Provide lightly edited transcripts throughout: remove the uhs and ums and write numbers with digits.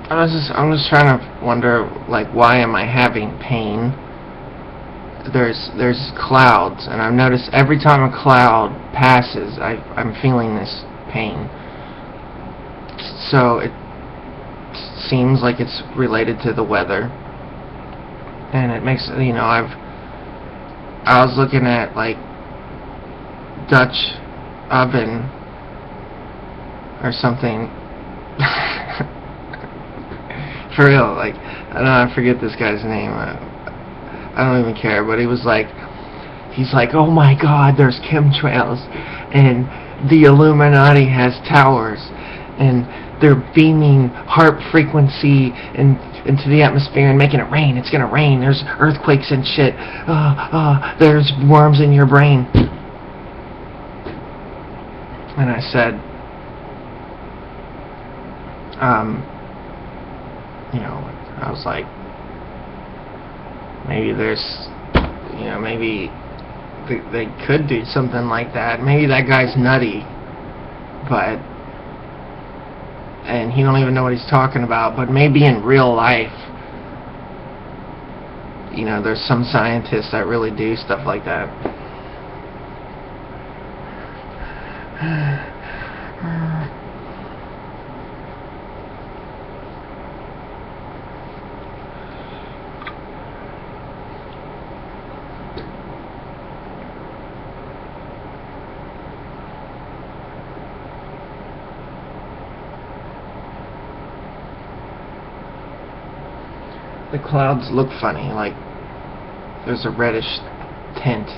I'm just trying to wonder, like, why am I having pain? There's clouds, and I've noticed every time a cloud passes, I'm feeling this pain. So it seems like it's related to the weather, and it makes, I was looking at, like, Dutch oven or something. For real, like, I forget this guy's name. I don't even care, but he's like, oh my God, there's chemtrails, and the Illuminati has towers, and they're beaming HARP frequency into the atmosphere and making it rain. It's gonna rain. There's earthquakes and shit. There's worms in your brain. And I said, I was like, maybe maybe they could do something like that. Maybe that guy's nutty, and he don't even know what he's talking about. But maybe in real life, there's some scientists that really do stuff like that. The clouds look funny, like there's a reddish tint.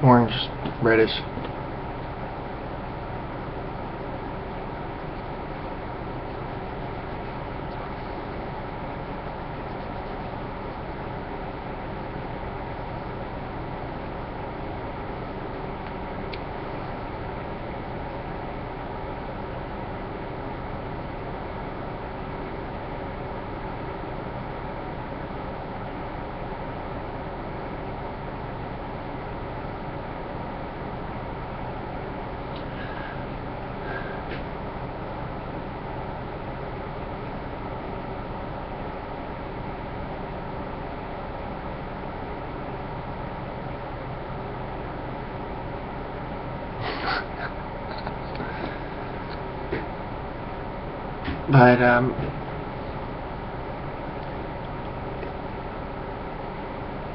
Orange, reddish. But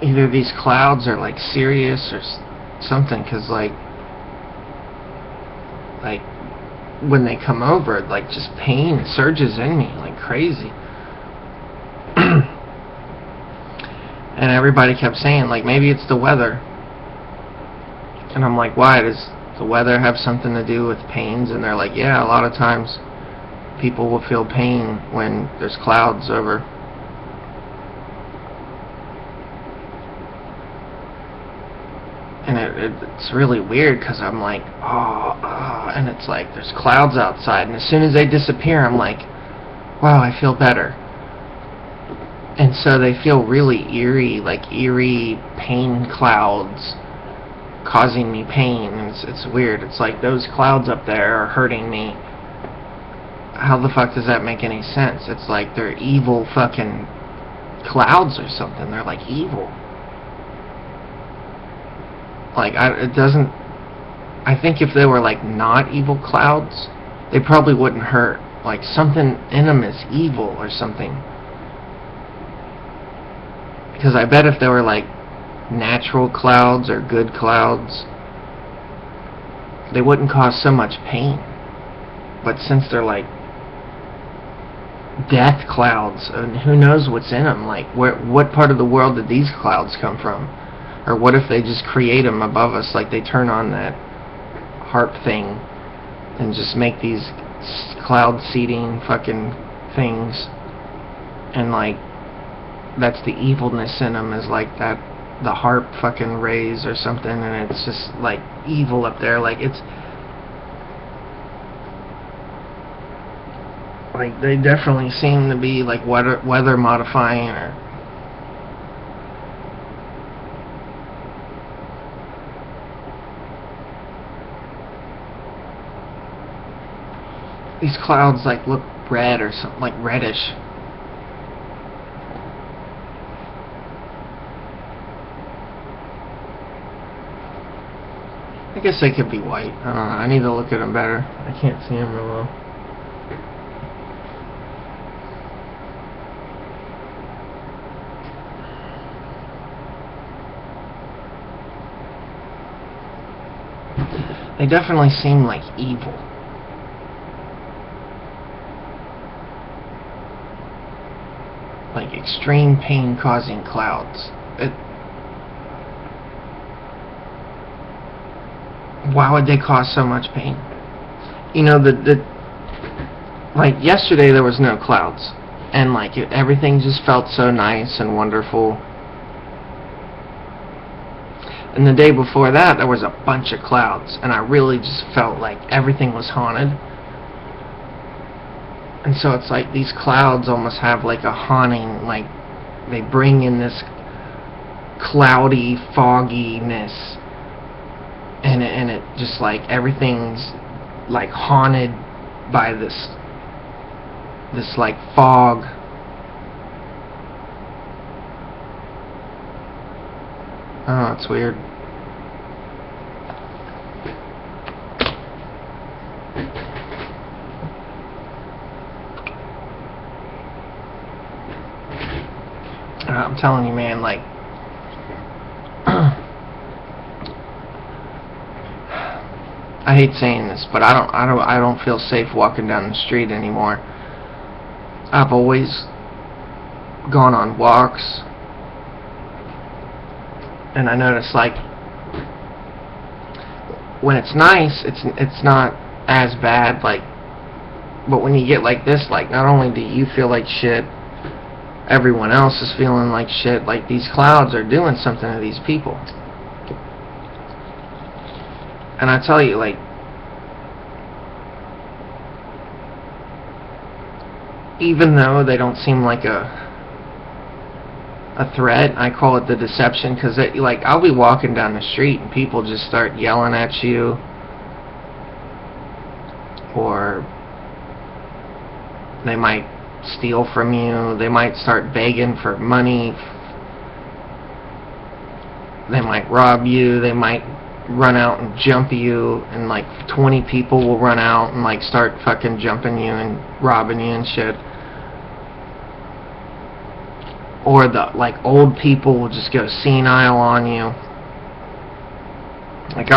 either these clouds are like serious or something, because like when they come over, like just pain surges in me like crazy. And everybody kept saying, like, maybe it's the weather. And I'm like, why? Does the weather have something to do with pains? And they're like, yeah, a lot of times people will feel pain when there's clouds over. And it's really weird, because I'm like, and it's like there's clouds outside, and as soon as they disappear, I'm like, wow, I feel better. And so they feel really eerie, like eerie pain clouds causing me pain. And it's weird. It's like those clouds up there are hurting me. How the fuck does that make any sense? It's like they're evil fucking clouds or something. They're like evil. Like, I think if they were like not evil clouds, they probably wouldn't hurt. Like something in them is evil or something. Because I bet if they were like natural clouds or good clouds, they wouldn't cause so much pain. But since they're like death clouds, and who knows what's in them, like what part of the world did these clouds come from? Or what if they just create them above us, like they turn on that HARP thing and just make these cloud seeding fucking things, and like that's the evilness in them, is like that, the HARP fucking rays or something, and it's just like evil up there. Like it's like they definitely seem to be like weather modifying, or these clouds like look red or something, like reddish. I guess they could be white. I don't know. I need to look at them better. I can't see them real well. They definitely seem like evil. Like extreme pain-causing clouds. Why would they cause so much pain? You know, like yesterday there was no clouds, and like everything just felt so nice and wonderful. And the day before that there was a bunch of clouds, and I really just felt like everything was haunted. And so it's like these clouds almost have like a haunting, like they bring in this cloudy fogginess, and it just like everything's like haunted by this like fog. Oh, it's weird. I'm telling you, man, like I hate saying this, but I don't feel safe walking down the street anymore. I've always gone on walks, and I notice like when it's nice, it's not as bad, like, but when you get like this, like not only do you feel like shit, everyone else is feeling like shit. Like these clouds are doing something to these people. And I tell you, like, even though they don't seem like a threat, I call it the deception, because like I'll be walking down the street and people just start yelling at you, or they might steal from you, they might start begging for money, they might rob you, they might run out and jump you, and like 20 people will run out and like start fucking jumping you and robbing you and shit. Or the like old people will just go senile on you. Like it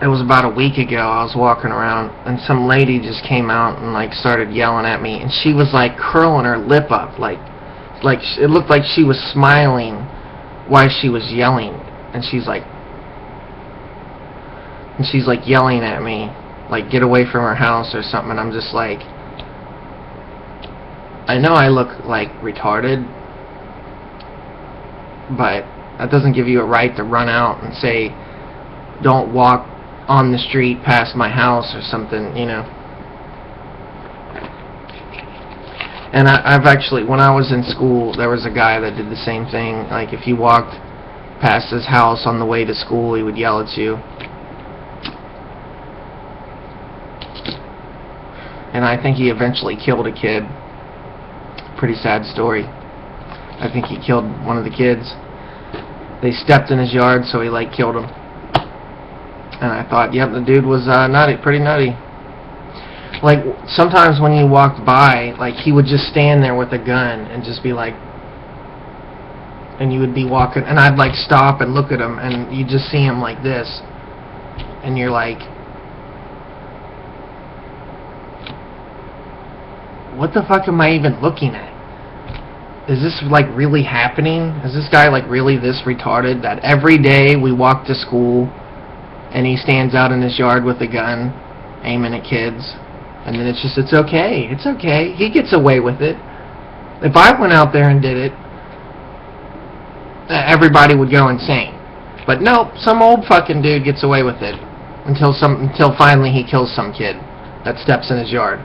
was about a week ago, I was walking around and some lady just came out and like started yelling at me, and she was like curling her lip up, like it looked like she was smiling while she was yelling, and she's like yelling at me like get away from her house or something. And I'm just like, I know I look like retarded, but that doesn't give you a right to run out and say don't walk on the street past my house or something, you know. And I've actually, when I was in school, there was a guy that did the same thing. Like if you walked past his house on the way to school, he would yell at you. And I think he eventually killed a kid. Pretty sad story. I think he killed one of the kids. They stepped in his yard, so he like killed him. And I thought, yep, the dude was nutty, pretty nutty. Like, sometimes when you walked by, like, he would just stand there with a gun and just be like, and you would be walking, and I'd like stop and look at him, and you just see him like this, and you're like, what the fuck am I even looking at? Is this like really happening? Is this guy like really this retarded that every day we walk to school and he stands out in his yard with a gun aiming at kids, and then it's okay, he gets away with it. If I went out there and did it, everybody would go insane. But nope, some old fucking dude gets away with it until finally he kills some kid that steps in his yard.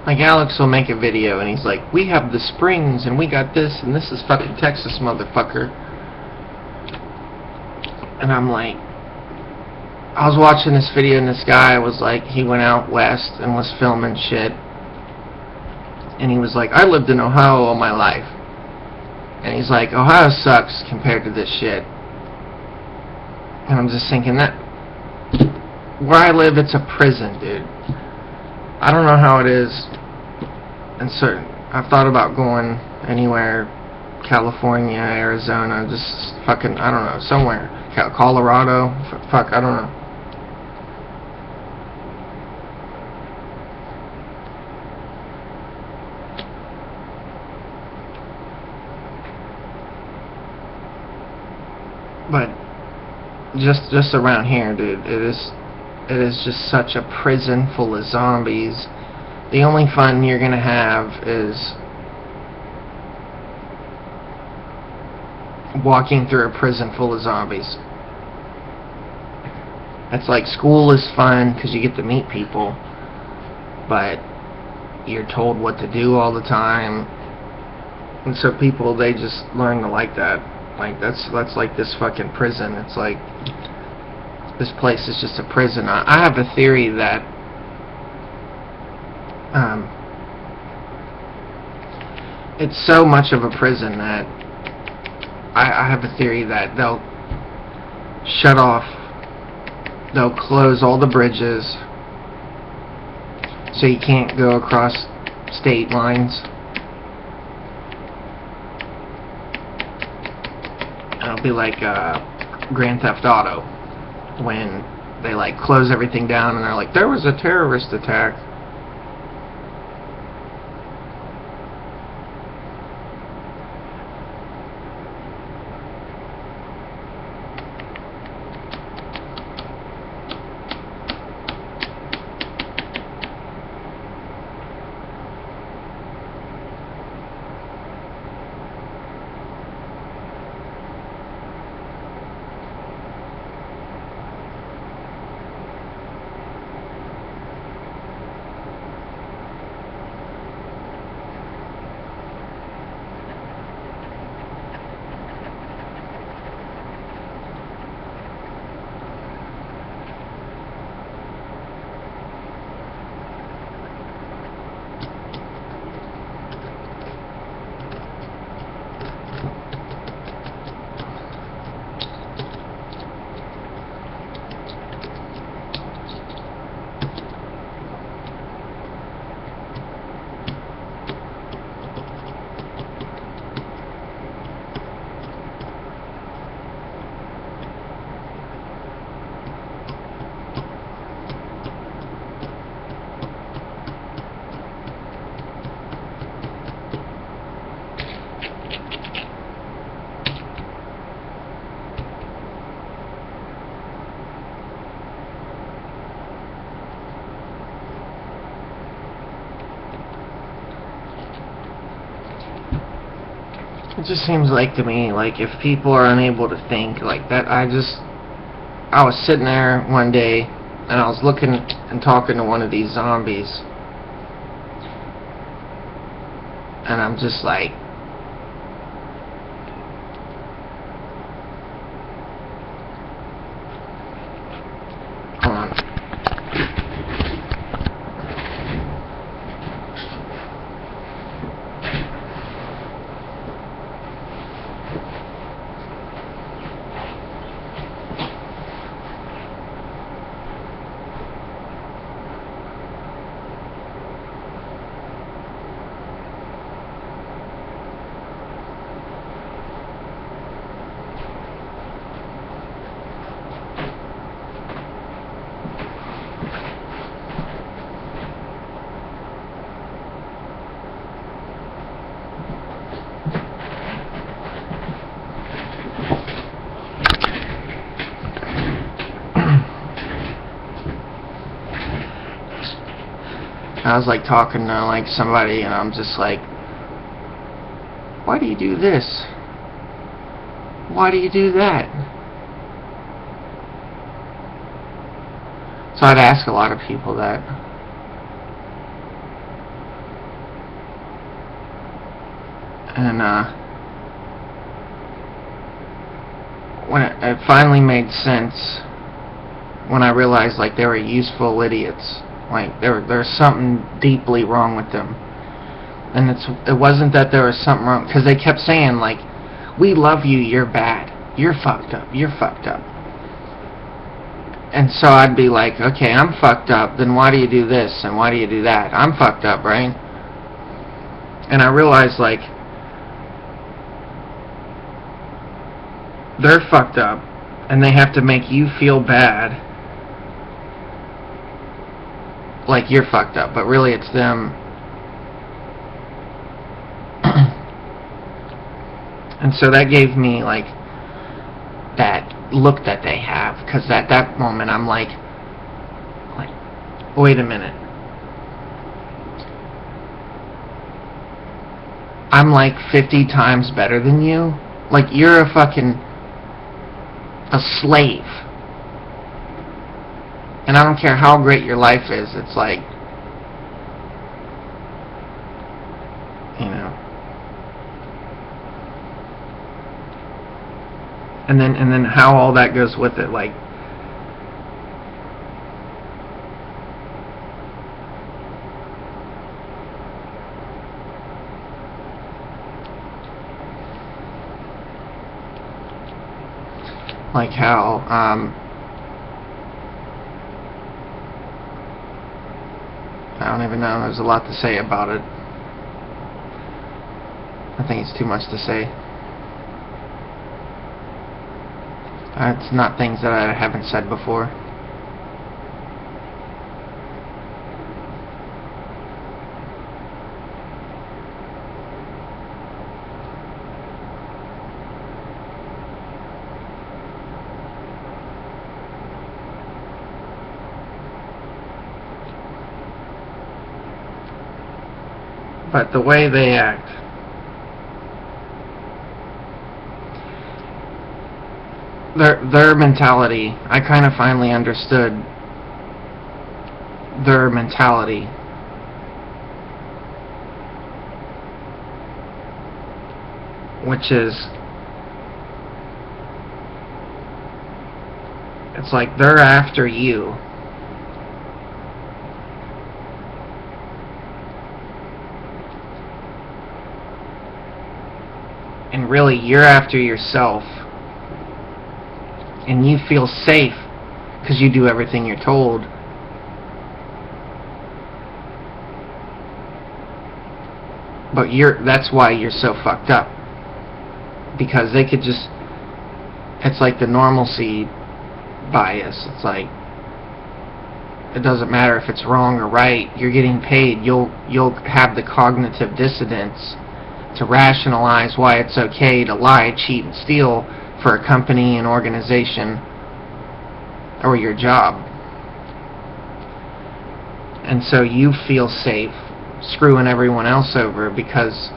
Like, Alex will make a video and he's like, we have the springs and we got this and this is fucking Texas, motherfucker. And I'm like, I was watching this video and this guy was like, he went out west and was filming shit. And he was like, I lived in Ohio all my life. And he's like, Ohio sucks compared to this shit. And I'm just thinking that where I live, it's a prison, dude. I don't know how it is. And certain, I've thought about going anywhere, California, Arizona, just fucking, I don't know, somewhere. Colorado, fuck, I don't know. But just around here, dude, it is just such a prison full of zombies. The only fun you're gonna have is walking through a prison full of zombies. It's like school is fun because you get to meet people, but you're told what to do all the time, and so people, they just learn to like that. Like, that's like this fucking prison. It's like, this place is just a prison. I have a theory that it's so much of a prison that I have a theory that they'll shut off, they'll close all the bridges so you can't go across state lines. It'll be like Grand Theft Auto, when they like close everything down and they're like, there was a terrorist attack. It just seems like to me, like, if people are unable to think like that, I was sitting there one day and I was looking and talking to one of these zombies, and I'm just like, hold on. I was like talking to like somebody and I'm just like, why do you do this? Why do you do that? So I'd ask a lot of people that. And when it finally made sense, when I realized like they were useful idiots, like there's something deeply wrong with them. And it wasn't that there was something wrong, because they kept saying like, we love you, you're bad, you're fucked up, you're fucked up. And so I'd be like, okay, I'm fucked up, then why do you do this and why do you do that? I'm fucked up, right? And I realized like, they're fucked up and they have to make you feel bad like you're fucked up, but really it's them. And so that gave me like that look that they have, because at that moment I'm like, wait a minute, I'm like 50 times better than you. Like, you're a slave, and I don't care how great your life is. It's like, you know. And then how all that goes with it, like how I don't even know, there's a lot to say about it. I think it's too much to say. It's not things that I haven't said before. But the way they act, their mentality, I kind of finally understood their mentality. Which is, it's like they're after you. And really, you're after yourself. And you feel safe because you do everything you're told. But that's why you're so fucked up. Because they could just, it's like the normalcy bias. It's like, it doesn't matter if it's wrong or right, you're getting paid. You'll have the cognitive dissonance to rationalize why it's okay to lie, cheat, and steal for a company, an organization, or your job. And so you feel safe screwing everyone else over because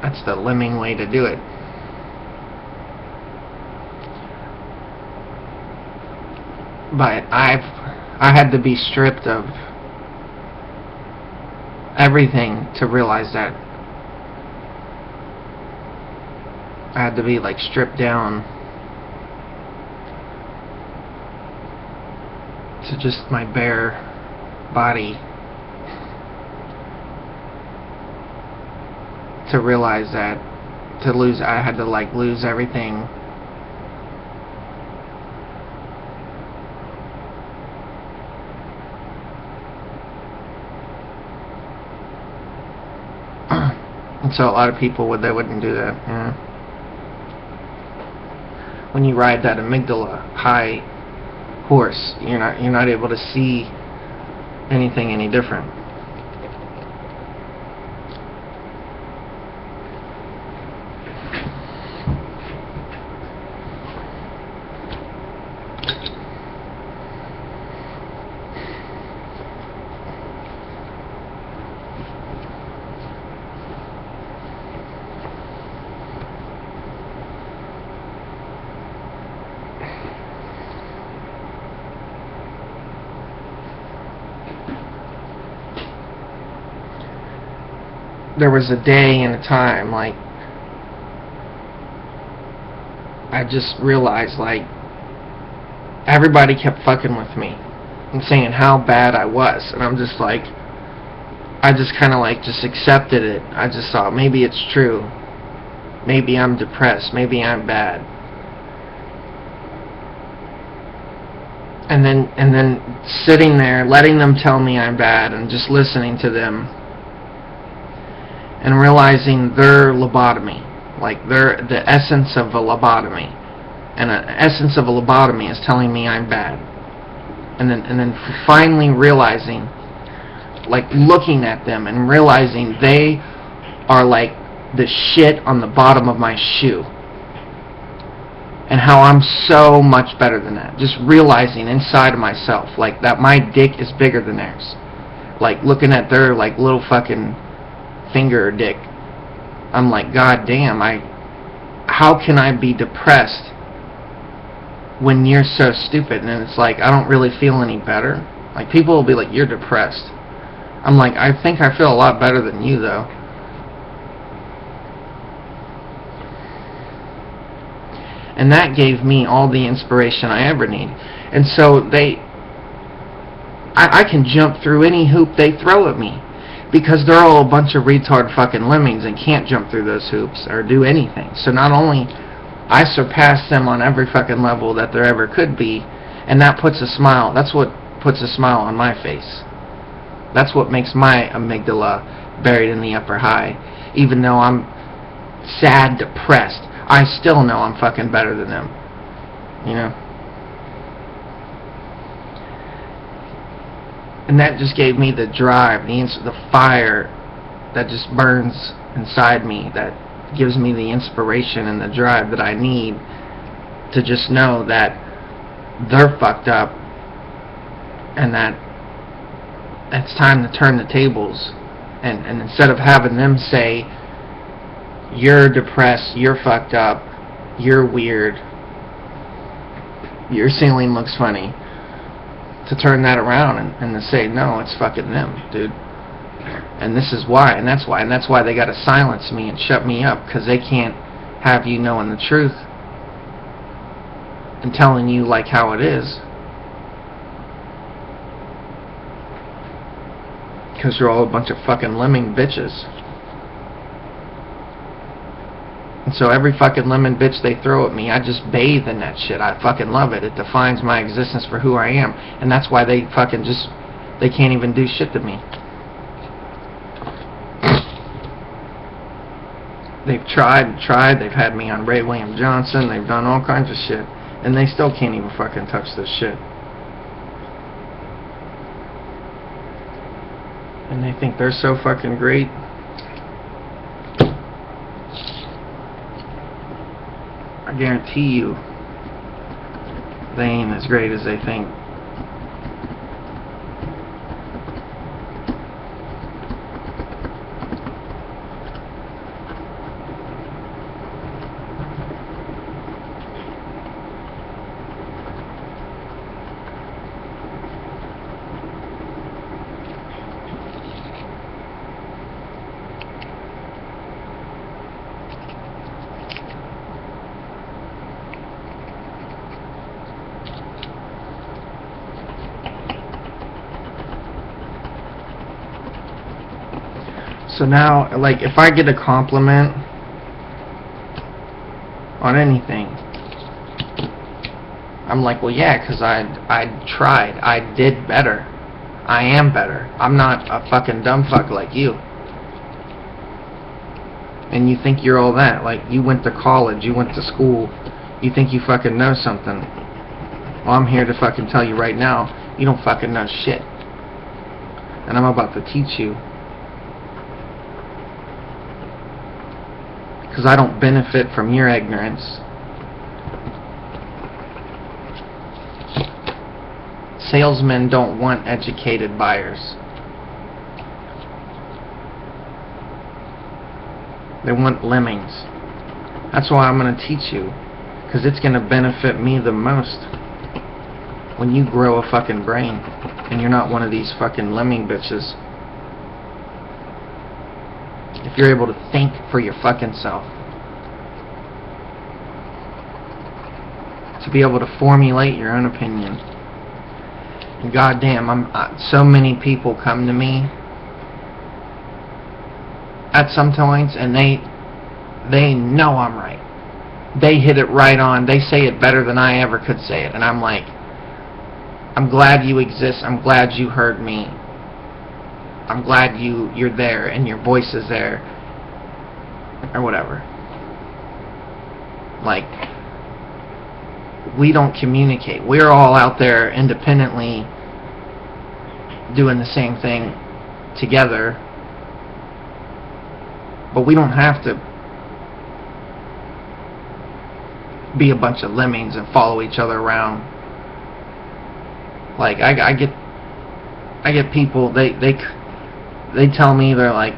that's the lemming way to do it. But I had to be stripped of everything to realize that. I had to be like stripped down to just my bare body to realize that I had to like lose everything. And so a lot of people they wouldn't do that. Yeah. When you ride that amygdala high horse, you're not able to see anything any different. there was a day and a time, like, I just realized, like, everybody kept fucking with me and saying how bad I was, and I'm just like, I just kind of like just accepted it. I just thought, maybe it's true. Maybe I'm depressed. Maybe I'm bad. And then sitting there, letting them tell me I'm bad, and just listening to them, and realizing their lobotomy, like the essence of a lobotomy, and an essence of a lobotomy is telling me I'm bad, and then finally realizing, like looking at them and realizing they are like the shit on the bottom of my shoe, and how I'm so much better than that. Just realizing inside of myself, like, that my dick is bigger than theirs. Like, looking at their, like, little fucking finger or dick. I'm like, God damn, how can I be depressed when you're so stupid? And it's like, I don't really feel any better. Like, people will be like, you're depressed. I'm like, I think I feel a lot better than you, though. And that gave me all the inspiration I ever need. And so I can jump through any hoop they throw at me, because they're all a bunch of retard fucking lemmings and can't jump through those hoops or do anything. So not only I surpass them on every fucking level that there ever could be, and that puts a smile. That's what puts a smile on my face. That's what makes my amygdala buried in the upper high. Even though I'm sad, depressed, I still know I'm fucking better than them. You know? And that just gave me the drive, the fire that just burns inside me, that gives me the inspiration and the drive that I need to just know that they're fucked up, and that it's time to turn the tables. And instead of having them say, you're depressed, you're fucked up, you're weird, your ceiling looks funny, to turn that around and to say, no, it's fucking them, dude. And this is why, and that's why they gotta silence me and shut me up, because they can't have you knowing the truth and telling you like how it is, because you're all a bunch of fucking lemming bitches. And so every fucking lemon bitch they throw at me, I just bathe in that shit. I fucking love it. It defines my existence for who I am. And that's why they fucking just, they can't even do shit to me. They've tried, they've had me on Ray William Johnson, they've done all kinds of shit, and they still can't even fucking touch this shit. And they think they're so fucking great. I guarantee you, they ain't as great as they think. So now, like, if I get a compliment on anything, I'm like, well, yeah, because I tried. I did better. I am better. I'm not a fucking dumb fuck like you. And you think you're all that. Like, you went to college, you went to school, you think you fucking know something. Well, I'm here to fucking tell you right now, you don't fucking know shit. And I'm about to teach you. Because I don't benefit from your ignorance. Salesmen don't want educated buyers. They want lemmings. That's why I'm going to teach you. Because it's going to benefit me the most. When you grow a fucking brain. And you're not one of these fucking lemming bitches. If You're able to think for your fucking self. To be able to formulate your own opinion. And goddamn, so many people come to me at some points, and they know I'm right. They hit it right on. They say it better than I ever could say it, and I'm like, I'm glad you exist. I'm glad you heard me. I'm glad you're there and your voice is there, or whatever. Like, we don't communicate. We're all out there independently doing the same thing together, but we don't have to be a bunch of lemmings and follow each other around. Like, I get people, they tell me, they're like,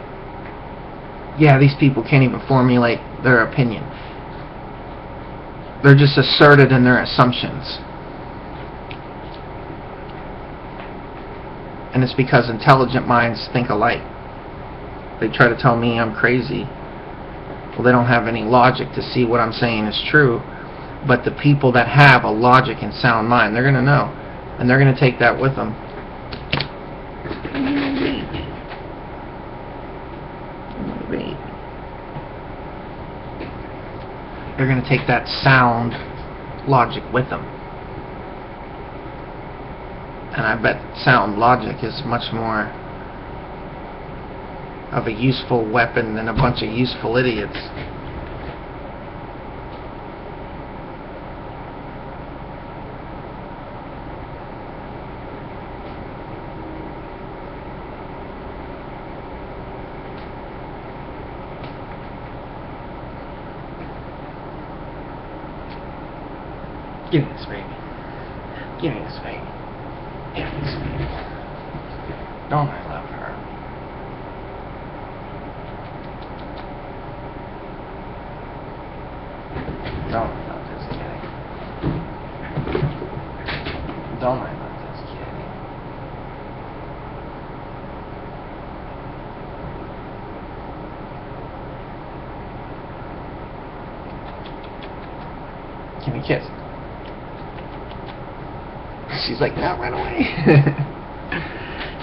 yeah, these people can't even formulate their opinion. They're just asserted in their assumptions. And it's because intelligent minds think alike. They try to tell me I'm crazy. Well, they don't have any logic to see what I'm saying is true. But the people that have a logic and sound mind, they're going to know. And they're going to take that with them. They're going to take that sound logic with them. And I bet sound logic is much more of a useful weapon than a bunch of useful idiots. Give me this, baby. Give me this, baby. Give me this, baby. Don't I love her? Don't I love this kitty? Don't I love this kitty? Give me a kiss. She's like, no, run away.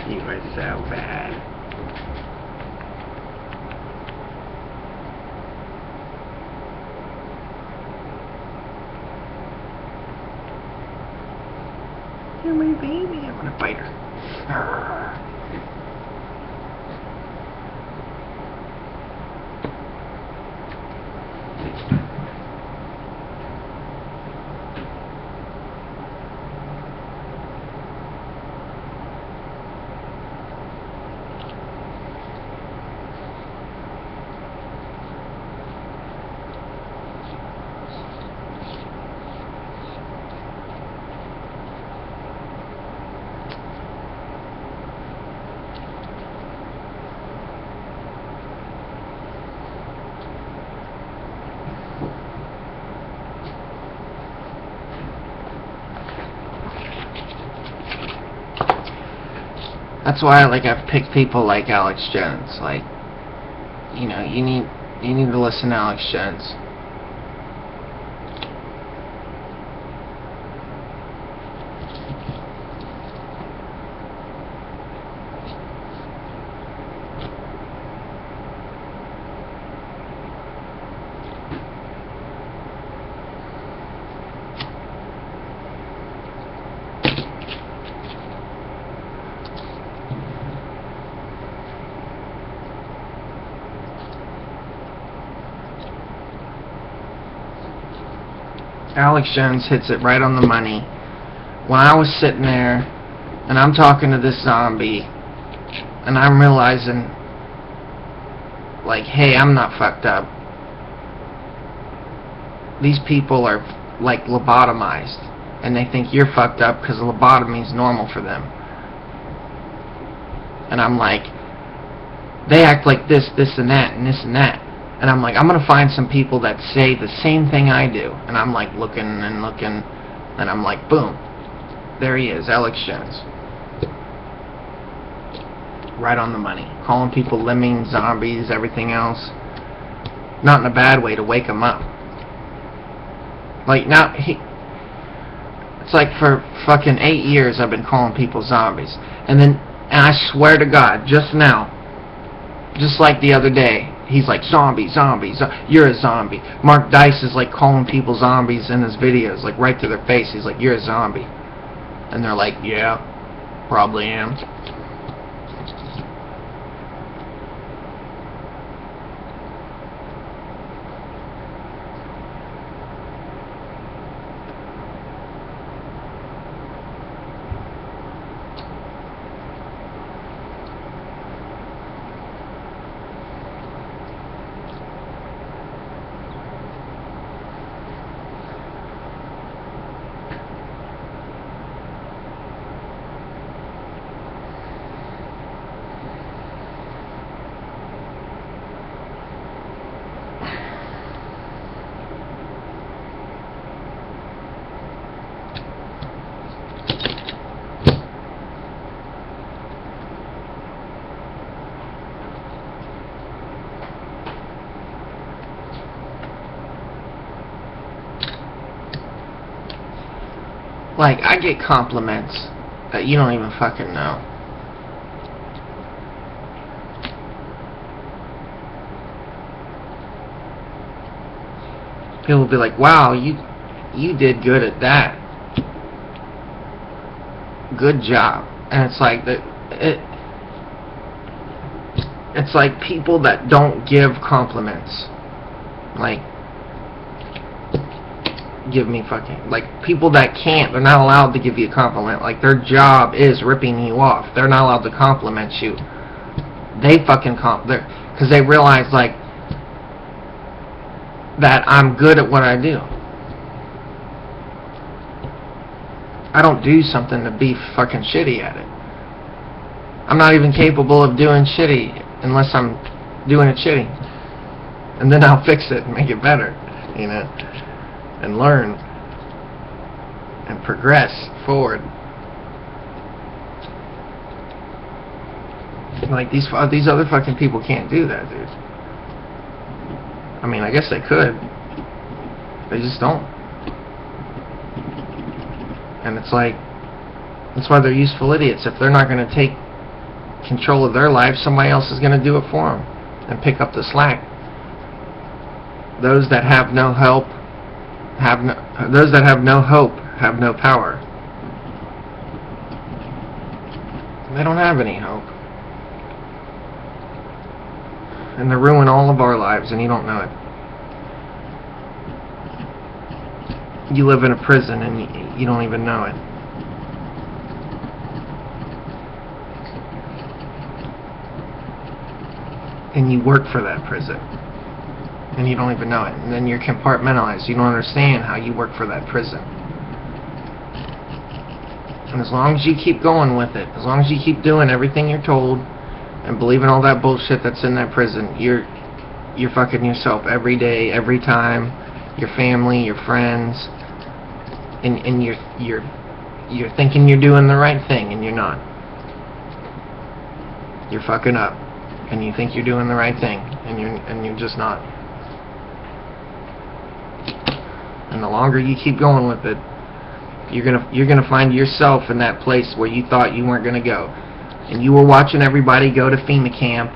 You are so bad. You're my baby. I'm gonna bite her. That's why I've picked people like Alex Jones. Like, you know, you need to listen to Alex Jones. Alex Jones hits it right on the money. When I was sitting there and I'm talking to this zombie and I'm realizing, like, hey, I'm not fucked up. These people are like lobotomized and they think you're fucked up because lobotomy is normal for them. And I'm like, they act like this and that and this and that. And I'm like, I'm going to find some people that say the same thing I do. And I'm like looking and looking. And I'm like, boom. There he is, Alex Jones. right on the money. Calling people lemmings, zombies, everything else. Not in a bad way, to wake them up. Like, now, it's like for fucking 8 years I've been calling people zombies. And I swear to God, just now, just like the other day, he's like, zombie, you're a zombie. Mark Dice is like calling people zombies in his videos, like right to their face. He's like, you're a zombie. And they're like, yeah, probably am. Like, I get compliments that you don't even fucking know. People will be like, wow, you did good at that. Good job. And it's like it's like people that don't give compliments. Like, give me fucking, like, people that can't, they're not allowed to give you a compliment. Like, their job is ripping you off. They're not allowed to compliment you. They fucking because they realize, like, that I'm good at what I do. I don't do something to be fucking shitty at it. I'm not even capable of doing shitty unless I'm doing it shitty. And then I'll fix it and make it better, you know, and learn and progress forward. Like, these other fucking people can't do that, dude. I mean, I guess they could. They just don't. And it's like, that's why they're useful idiots. If they're not going to take control of their life, somebody else is going to do it for them and pick up the slack. Those that have no help those that have no hope have no power. They don't have any hope. And they ruin all of our lives, and you don't know it. You live in a prison, and you don't even know it. And you work for that prison, and you don't even know it. And then you're compartmentalized. You don't understand how you work for that prison. And as long as you keep going with it, as long as you keep doing everything you're told, and believing all that bullshit that's in that prison, you're fucking yourself every day, every time, your family, your friends, and you're thinking you're doing the right thing, and you're not. You're fucking up, and you think you're doing the right thing, and you're just not. And the longer you keep going with it, you're gonna find yourself in that place where you thought you weren't gonna go. And you were watching everybody go to FEMA camp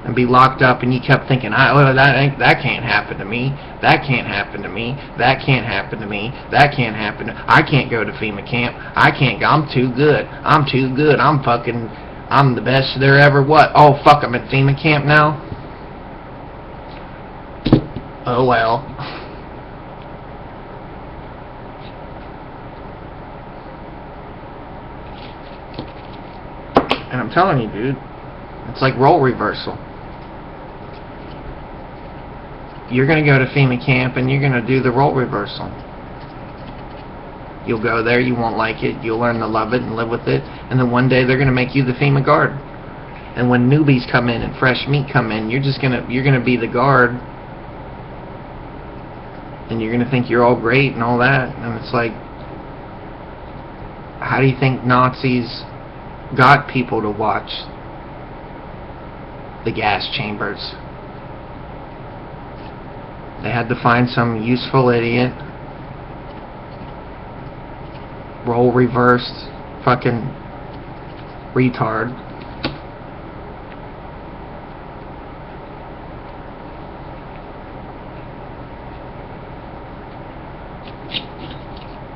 and be locked up, and you kept thinking, that can't happen to me, that can't happen to me, that can't happen to me, that can't happen to me. I can't go to FEMA camp, I can't go, I'm too good, I'm the best there ever was. Oh fuck, I'm at FEMA camp now? Oh well. And I'm telling you, dude, it's like role reversal. You're going to go to FEMA camp and you're going to do the role reversal. You'll go there, you won't like it, you'll learn to love it and live with it, and then one day they're going to make you the FEMA guard. And when newbies come in and fresh meat come in, you're going to be the guard, and you're going to think you're all great and all that. And it's like, how do you think Nazis got people to watch the gas chambers. They had to find some useful idiot, role reversed, fucking retard.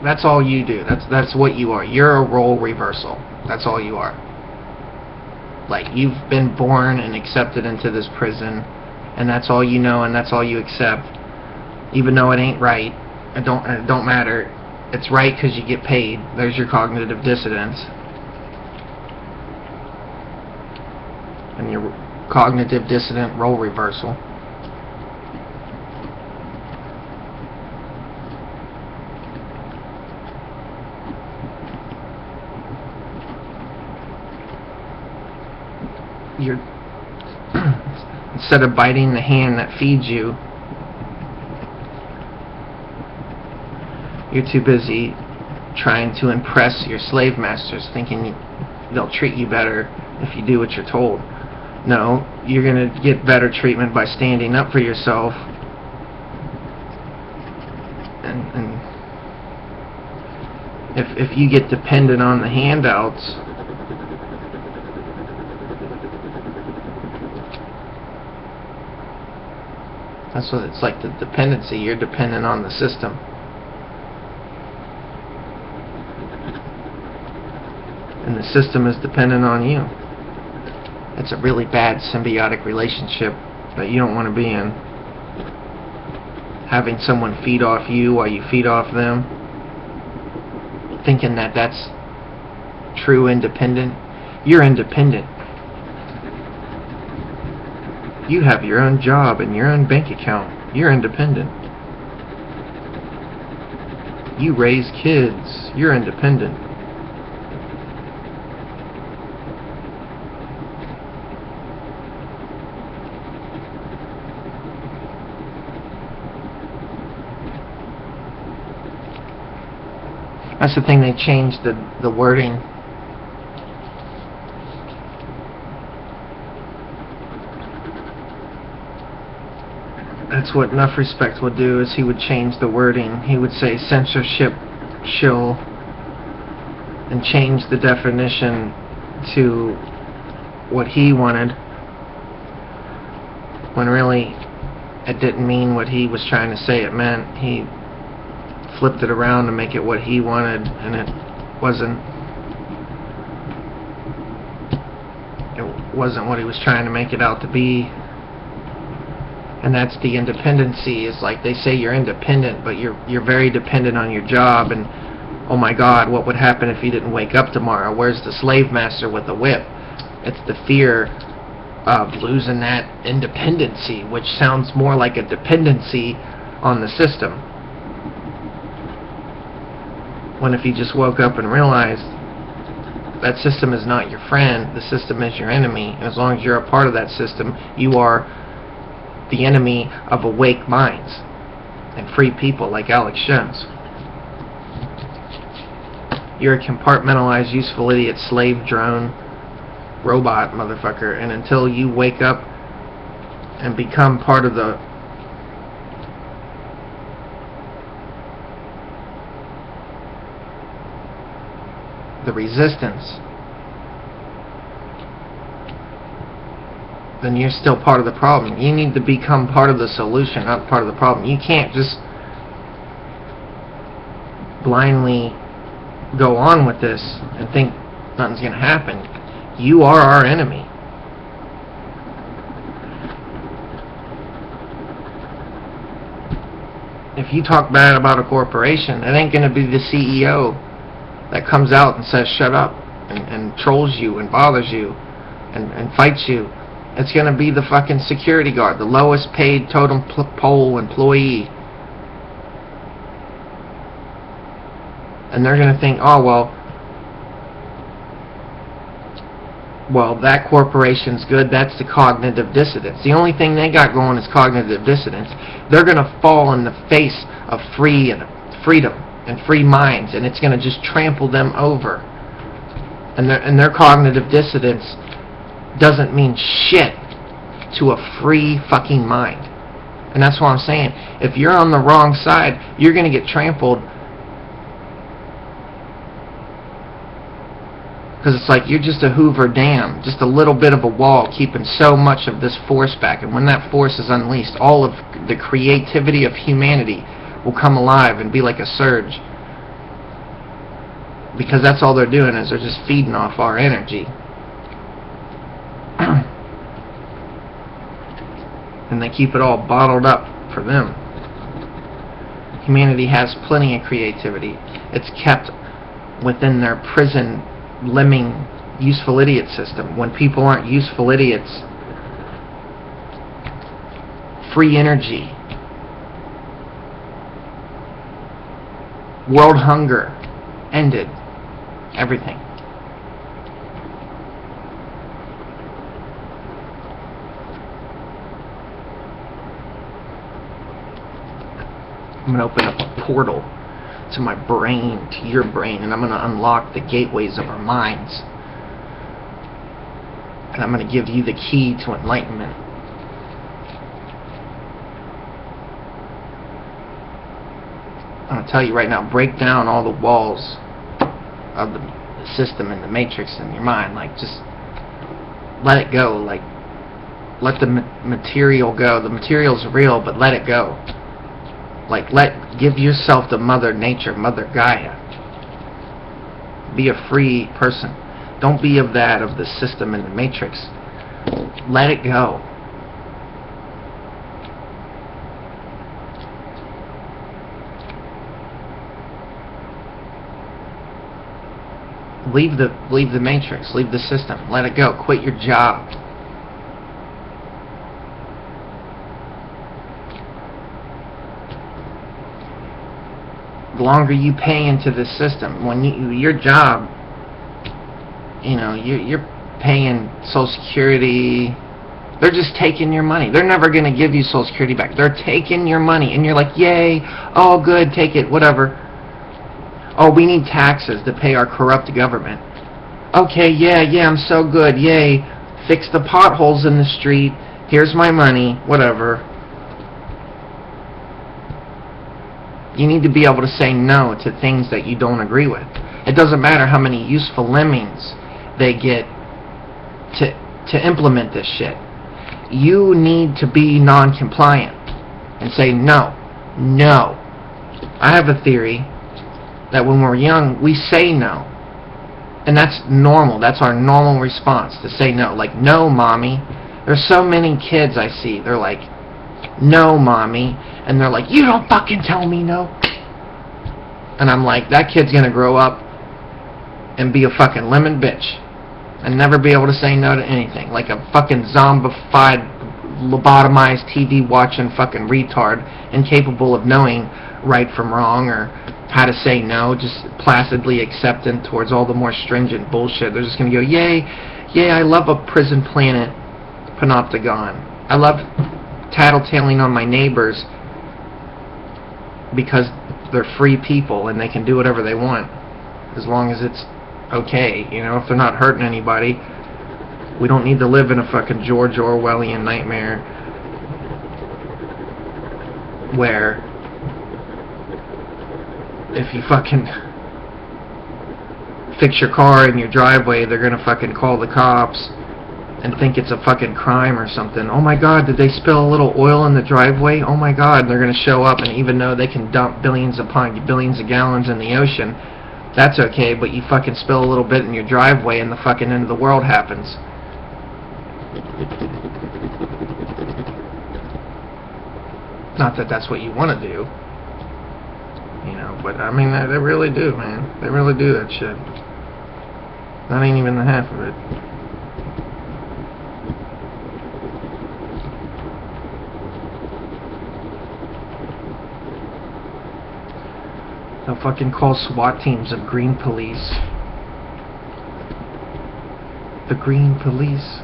That's all you do. That's what you are. You're a role reversal. That's all you are. Like, you've been born and accepted into this prison, and that's all you know, and that's all you accept, even though it ain't right. It don't matter. It's right because you get paid. There's your cognitive dissonance, and your cognitive dissonant role reversal. You're instead of biting the hand that feeds you, you're too busy trying to impress your slave masters, thinking they'll treat you better if you do what you're told. No, you're going to get better treatment by standing up for yourself and if you get dependent on the handouts, that's what it's like, the dependency. You're dependent on the system. And the system is dependent on you. It's a really bad symbiotic relationship that you don't want to be in. Having someone feed off you while you feed off them. Thinking that that's true independent. You're independent. You have your own job and your own bank account. You're independent. You raise kids. You're independent. That's the thing, they changed the wording. That's what Enough Respect would do, is he would change the wording. He would say censorship shill and change the definition to what he wanted, when really it didn't mean what he was trying to say it meant. He flipped it around to make it what he wanted, and it wasn't what he was trying to make it out to be. And that's the independency. Is like, they say you're independent, but you're very dependent on your job, and oh my God, what would happen if you didn't wake up tomorrow? Where's the slave master with the whip? It's the fear of losing that independency, which sounds more like a dependency on the system. When if you just woke up and realized that system is not your friend, the system is your enemy, and as long as you're a part of that system, you are the enemy of awake minds and free people like Alex Jones. You're a compartmentalized, useful idiot, slave drone, robot motherfucker, and until you wake up and become part of the resistance, then you're still part of the problem. You need to become part of the solution, not part of the problem. You can't just blindly go on with this and think nothing's going to happen. You are our enemy. If you talk bad about a corporation, it ain't going to be the CEO that comes out and says shut up and trolls you and bothers you and fights you. It's going to be the fucking security guard, the lowest paid totem pole employee. And they're going to think, oh, well, that corporation's good, that's the cognitive dissonance. The only thing they got going is cognitive dissonance. They're going to fall in the face of freedom and free minds, and it's going to just trample them over. And their cognitive dissonance doesn't mean shit to a free fucking mind. And that's what I'm saying. If you're on the wrong side, you're going to get trampled. Because it's like you're just a Hoover Dam, just a little bit of a wall keeping so much of this force back. And when that force is unleashed, all of the creativity of humanity will come alive and be like a surge. Because that's all they're doing, is they're just feeding off our energy. And they keep it all bottled up for them. Humanity has plenty of creativity. It's kept within their prison lemming useful idiot system. When people aren't useful idiots, free energy, world hunger ended. Everything. I'm going to open up a portal to my brain, to your brain, and I'm going to unlock the gateways of our minds. And I'm going to give you the key to enlightenment. I'm going to tell you right now, break down all the walls of the system and the matrix in your mind. Like, just let it go. Like, let the material go. The material's real, but let it go. Like, give yourself to Mother Nature, Mother Gaia. Be a free person. Don't be of the system and the matrix. Let it go. Leave the matrix. Leave the system. Let it go. Quit your job. The longer you pay into the system, when your job, you're paying Social Security. They're just taking your money. They're never going to give you Social Security back. They're taking your money, and you're like, yay, oh good, take it, whatever. Oh, we need taxes to pay our corrupt government. Okay, yeah, I'm so good, yay. Fix the potholes in the street. Here's my money, whatever. You need to be able to say no to things that you don't agree with. It doesn't matter how many useful lemmings they get to implement this shit. You need to be non-compliant and say no. I have a theory that when we're young, we say no. And that's normal. That's our normal response, to say no. Like, no, mommy. There's so many kids I see. They're like, no, mommy. And they're like, you don't fucking tell me no. And I'm like, that kid's gonna grow up and be a fucking lemon bitch and never be able to say no to anything. Like a fucking zombified, lobotomized, TV watching fucking retard, incapable of knowing right from wrong or how to say no, just placidly acceptant towards all the more stringent bullshit. They're just gonna go, yay, I love a prison planet panopticon. I love tattletaling on my neighbors because they're free people and they can do whatever they want as long as it's okay. If they're not hurting anybody. We don't need to live in a fucking George Orwellian nightmare where if you fucking fix your car in your driveway, they're gonna fucking call the cops and think it's a fucking crime or something. Oh my god, did they spill a little oil in the driveway? Oh my god, they're gonna show up, and even though they can dump billions upon billions of gallons in the ocean, that's okay, but you fucking spill a little bit in your driveway and the fucking end of the world happens. Not that that's what you want to do, but I mean, they really do, man. They really do that shit. That ain't even the half of it. They'll fucking call SWAT teams of green police. The green police.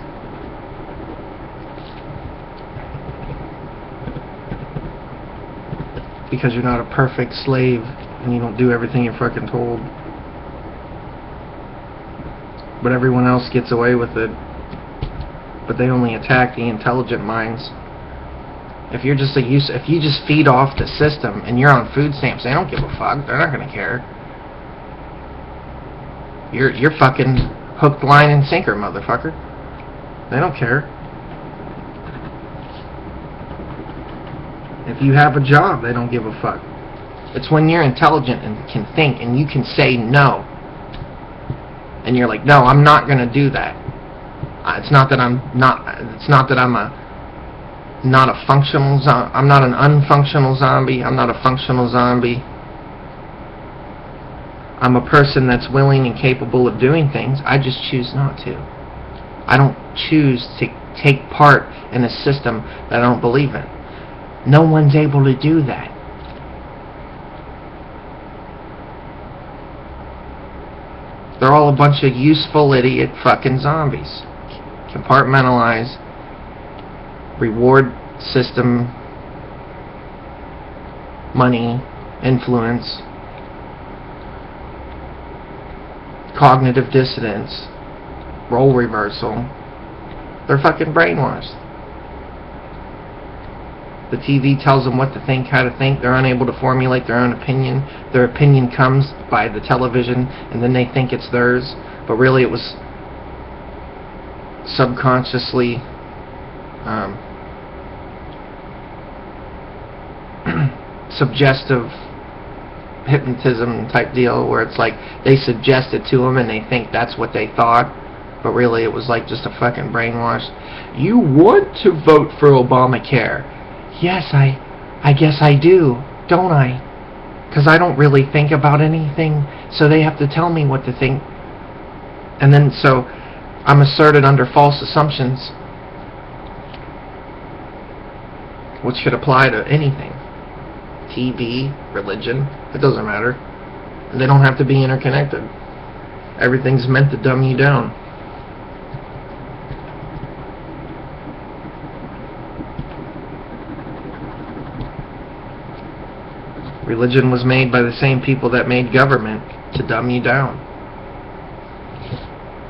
Because you're not a perfect slave and you don't do everything you're fucking told. But everyone else gets away with it but they only attack the intelligent minds. If you're just if you just feed off the system and you're on food stamps, they don't give a fuck. They're not gonna care. You're fucking hook, line, and sinker, motherfucker. They don't care. If you have a job, they don't give a fuck. It's when you're intelligent and can think and you can say no. And you're like, no, I'm not gonna do that. It's not that I'm not a functional zombie. I'm not an unfunctional zombie. I'm not a functional zombie. I'm a person that's willing and capable of doing things. I just choose not to. I don't choose to take part in a system that I don't believe in. No one's able to do that. They're all a bunch of useful idiot fucking zombies. Compartmentalized, reward system, money, influence, cognitive dissonance, role reversal. They're fucking brainwashed. The TV tells them what to think, how to think. They're unable to formulate their own opinion. Their opinion comes by the television, and then they think it's theirs, but really it was subconsciously suggestive hypnotism type deal, where it's like they suggest it to them and they think that's what they thought, but really it was like just a fucking brainwash. You want to vote for Obamacare? Yes, I guess I do, don't I? Because I don't really think about anything, so they have to tell me what to think. And then so I'm asserted under false assumptions, which could apply to anything. TV, religion, it doesn't matter. They don't have to be interconnected. Everything's meant to dumb you down. Religion was made by the same people that made government to dumb you down.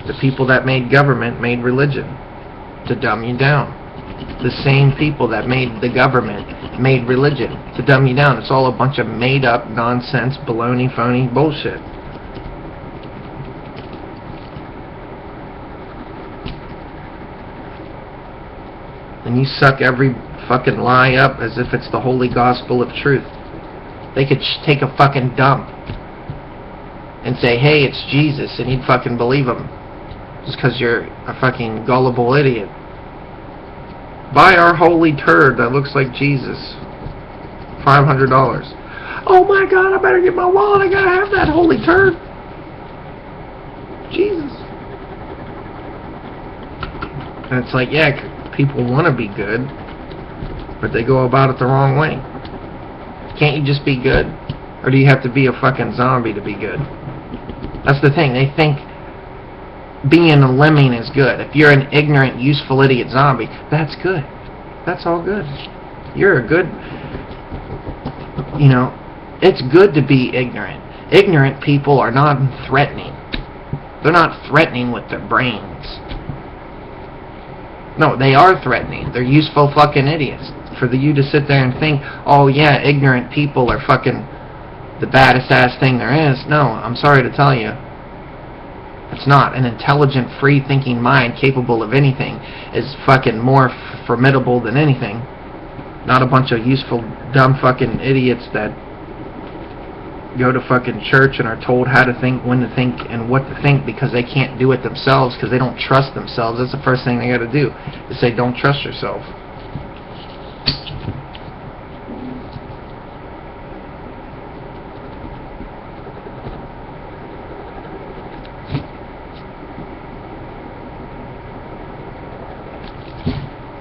The people that made government made religion to dumb you down. The same people that made the government made religion to dumb you down. It's all a bunch of made up nonsense, baloney, phony bullshit. And you suck every fucking lie up as if it's the holy gospel of truth. They could take a fucking dump and say, hey, it's Jesus, and you'd fucking believe them. Just because you're a fucking gullible idiot. Buy our holy turd that looks like Jesus. $500. Oh my God, I better get my wallet. I gotta have that holy turd. Jesus. And it's like, yeah, people want to be good, but they go about it the wrong way. Can't you just be good? Or do you have to be a fucking zombie to be good? That's the thing. They think being a lemming is good. If you're an ignorant, useful idiot zombie, that's good. That's all good. You're a good... You know, it's good to be ignorant. Ignorant people are not threatening. They're not threatening with their brains. No, they are threatening. They're useful fucking idiots. For you to sit there and think, oh yeah, ignorant people are fucking the baddest ass thing there is. No, I'm sorry to tell you. It's not. An intelligent, free-thinking mind capable of anything is fucking more formidable than anything. Not a bunch of useful, dumb fucking idiots that go to fucking church and are told how to think, when to think, and what to think because they can't do it themselves because they don't trust themselves. That's the first thing they gotta do, is say, don't trust yourself.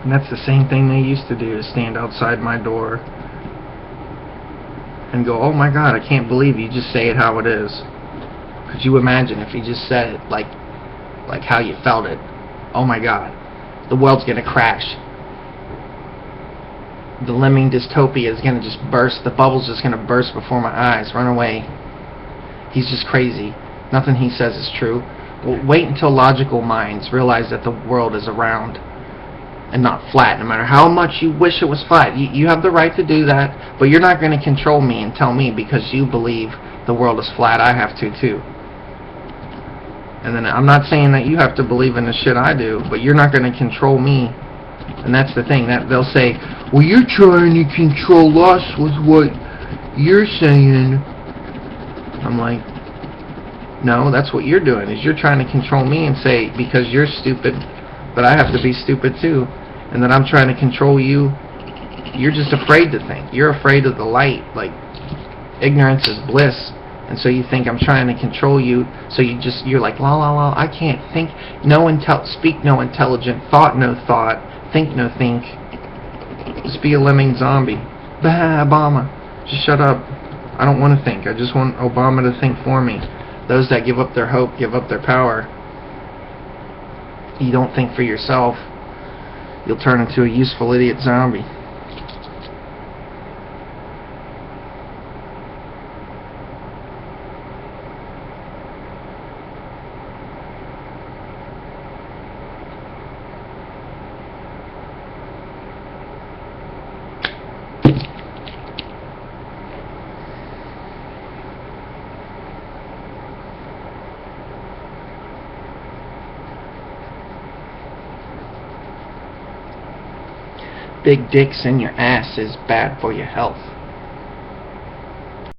And that's the same thing they used to do, is stand outside my door and go, oh my God, I can't believe you just say it how it is. Could you imagine if you just said it like how you felt it? Oh my God, the world's gonna crash. The lemming dystopia is gonna just burst. The bubble's just gonna burst before my eyes. Run away. He's just crazy. Nothing he says is true. Well, wait until logical minds realize that the world is a round and not flat, no matter how much you wish it was flat. You have the right to do that, but you're not going to control me and tell me because you believe the world is flat, I have to too. And then I'm not saying that you have to believe in the shit I do, but you're not going to control me. And that's the thing, that they'll say, well, you're trying to control us with what you're saying. I'm like, no, that's what you're doing, is you're trying to control me and say, because you're stupid, but I have to be stupid too. And then I'm trying to control you. You're just afraid to think. You're afraid of the light. Like, ignorance is bliss. And so you think I'm trying to control you. So you're like, la la la, I can't think. Speak no intelligent, thought no thought, think no think. Just be a lemming zombie. Bah, Obama. Just shut up. I don't want to think. I just want Obama to think for me. Those that give up their hope, give up their power. You don't think for yourself, you'll turn into a useful idiot zombie. Big dicks in your ass is bad for your health.